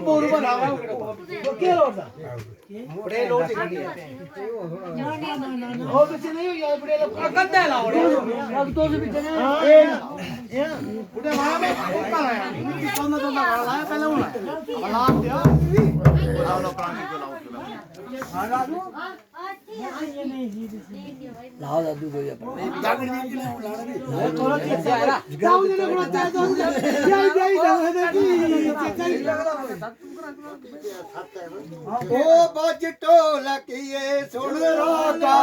बोल बनावा क्या लोड था बड़े लोड थे ओ पीछे नहीं हो यार बड़े लोग कद्दा लाओ अब तो से पीछे ये बड़े वहां में पक्का लाया सोना तो लाया पहले वो लाया दिया लाओ लो प्राणी को लाओ हां लाओ लाओ दादू को ये जागड़ नहीं के लाओ थोड़ा कैसे आया जाओ ने बड़ा चाय दो जाई जाई ओ बज ढोलकिए सुन रागा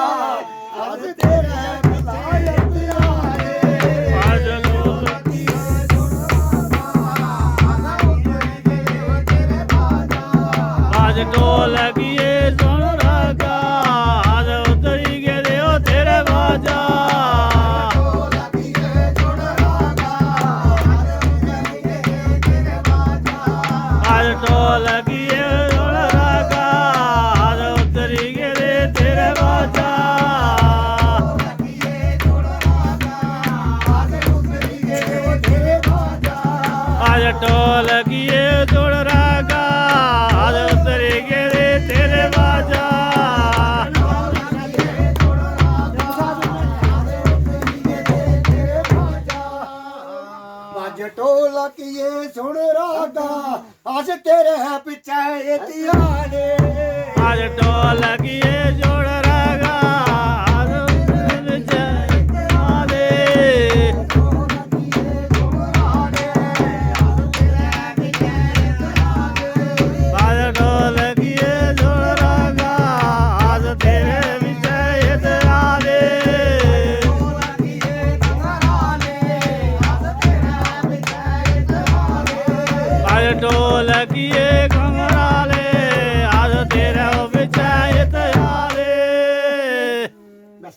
आज तेरा विलायत आए आज ढोलकिए सुन रागा तेरे बाजा आज ढोलकिए सुन रागा आज उतरी गए हो तेरे बाजा ढोलकिए सुन रागा आज उतरी गए तेरे बाजा आज ढोलकिए सुन रागा आज उतरी गए तेरे बाजा ढोलकिए सुन रागा आज तेरे है पीछे इतिहाने आज ढोलकिए जोड़ रागा आज तेरे पीछे इतिहाने आज ढोलकिए जोड़ रागा आज तेरे पीछे इतिहाने ढोलकिए घंगराले आज तेरे बिचायत आले बस